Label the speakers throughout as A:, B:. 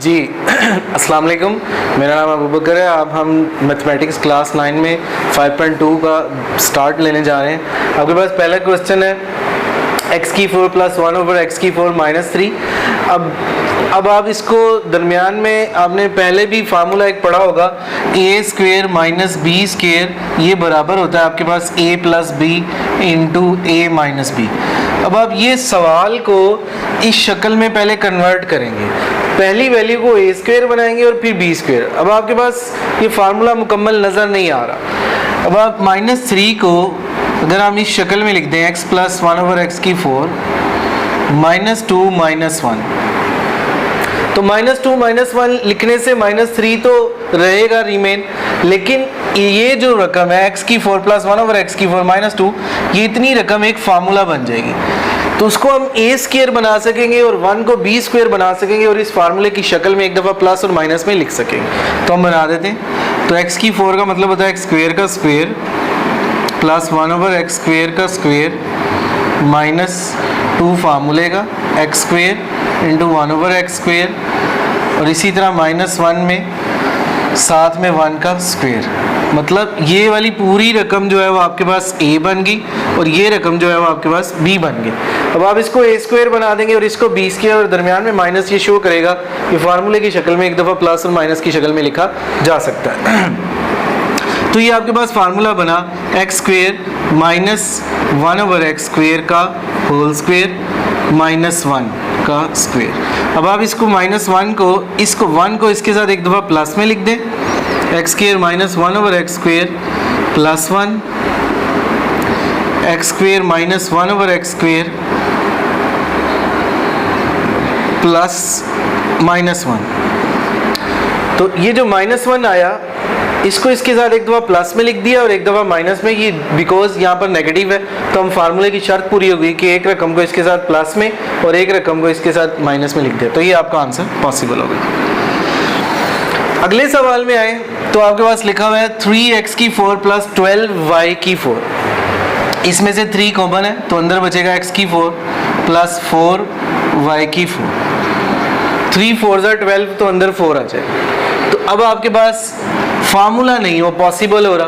A: जी अस्सलाम वालेकुम, मेरा नाम अबू बकर है। अब हम मैथमेटिक्स क्लास 9 में 5.2 का स्टार्ट लेने जा रहे हैं। आपके पास पहला क्वेश्चन है x की 4 + 1 / x की 4 - 3। अब आप इसको दरमियान में आपने पहले भी फार्मूला एक पढ़ा होगा, a² - b², ये बराबर होता है आपके पास a + b × a - b। अब आप ये सवाल को इस शक्ल में पहले कन्वर्ट करेंगे, पहली वैल्यू को a² बनाएंगे और फिर b²। अब आपके पास ये फार्मूला मुकम्मल नज़र नहीं आ रहा। अब आप -3 को अगर हम इस शक्ल में लिख दें x + 1 / x की 4 -2 - 1, तो -2 - 1 लिखने से -3 तो रहेगा रिमेन, लेकिन ये जो रकम है x की 4 + 1 / x की 4 -2, ये इतनी रकम एक फार्मूला बन जाएगी। तो उसको हम a² बना सकेंगे और 1 को b² बना सकेंगे और इस फार्मूले की शक्ल में एक दफ़ा प्लस और माइनस में लिख सकेंगे। तो हम बना देते हैं। तो x की 4 का मतलब होता है x² का स्क्वायर + 1 / x² का स्क्वायर -2 फार्मूले का x² × 1 / x², और इसी तरह -1 में साथ में 1 का स्क्वायर। मतलब ये वाली पूरी रकम जो है वो आपके पास a बन गई और ये रकम जो है वो आपके पास b बन गई। अब आप इसको a² बना देंगे और इसको b², और दरमियान में माइनस ये शो करेगा। ये फार्मूले की शक्ल में एक दफ़ा प्लस और माइनस की शक्ल में लिखा जा सकता है। तो ये आपके पास फार्मूला बना x² - 1 / x² का होल स्क्वायर -1 का स्क्वायर। अब आप इसको -1 को इसको 1 को इसके साथ एक दफ़ा प्लस में लिख दें, x² - 1 / x² +1 x² - 1 / x² + -1। तो ये जो -1 आया, इसको इसके साथ एक दफ़ा प्लस में लिख दिया और एक दफ़ा माइनस में। ये बिकॉज यहाँ पर नेगेटिव है तो हम फार्मूले की शर्त पूरी हो गई कि एक रकम को इसके साथ प्लस में और एक रकम को इसके साथ माइनस में लिख दे। तो ये आपका आंसर पॉसिबल हो गया। अगले सवाल में आए तो आपके पास लिखा हुआ है 3x की 4 + 12y की 4। इसमें से 3 कॉमन है तो अंदर बचेगा x की 4 + 4y की 4। 3 4 = 12 तो अंदर 4 आ जाए। तो अब आपके पास फार्मूला नहीं हो पॉसिबल हो रहा,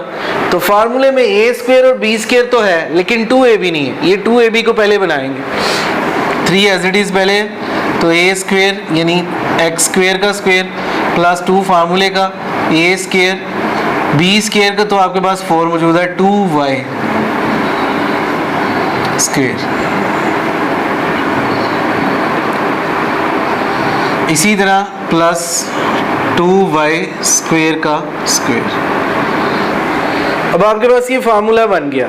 A: तो फार्मूले में a² और b² तो है लेकिन 2ab नहीं है। ये 2ab को पहले बनाएंगे, 3 एज इट इज़ पहले, तो a² यानी x² का स्क्वायर +2 फार्मूले का a², b² का तो आपके पास 4 मौजूद है 2y²। इसी तरह +2y² का स्क्वायर। अब आपके पास ये फार्मूला बन गया।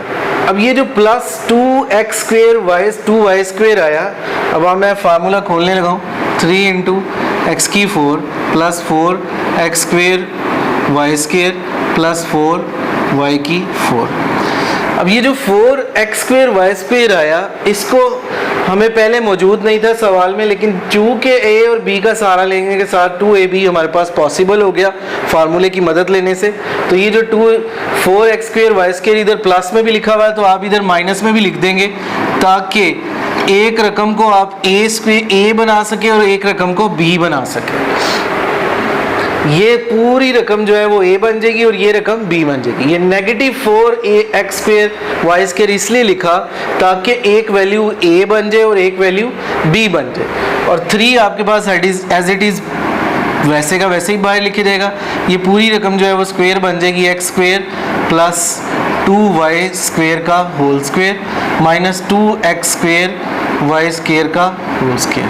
A: अब ये जो +2x² 2y² आया, अब मैं फार्मूला खोलने लगा हूँ, 3 × x की 4 + 4x² y² + 4y की 4। अब ये जो 4x² y² आया, इसको हमें पहले मौजूद नहीं था सवाल में, लेकिन चूँकि a और b का सहारा लेने के साथ 2ab हमारे पास पॉसिबल हो गया फार्मूले की मदद लेने से। तो ये जो 4x² y² इधर प्लस में भी लिखा हुआ है तो आप इधर माइनस में भी लिख देंगे, ताकि एक रकम को आप a बना सके और एक रकम को b बना सके। ये पूरी रकम जो है वो a बन जाएगी और ये रकम b बन जाएगी। ये -4x² y² इसलिए लिखा ताकि एक वैल्यू a बन जाए और एक वैल्यू b बन जाए, और 3 आपके पास एज इट इज़ वैसे का वैसे ही बाहर लिखे जाएगा। ये पूरी रकम जो है वो स्क्वायर बन जाएगी x² + 2y² का होल स्क्वायर -2x² y² का होल स्क्वायर।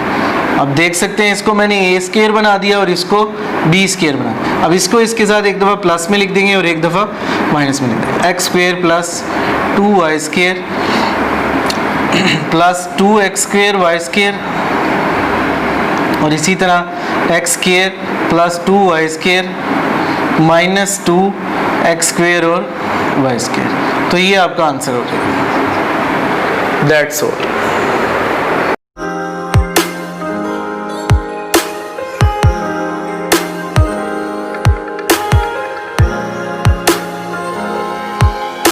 A: अब देख सकते हैं इसको मैंने a² बना दिया और इसको b² बना। अब इसको इसके साथ एक दफ़ा प्लस में लिख देंगे और एक दफ़ा माइनस में लिख देंगे, x² + 2y² + 2x² y², और इसी तरह x² + 2y² -2x² और y²। तो ये आपका आंसर हो जाएगा। That's all.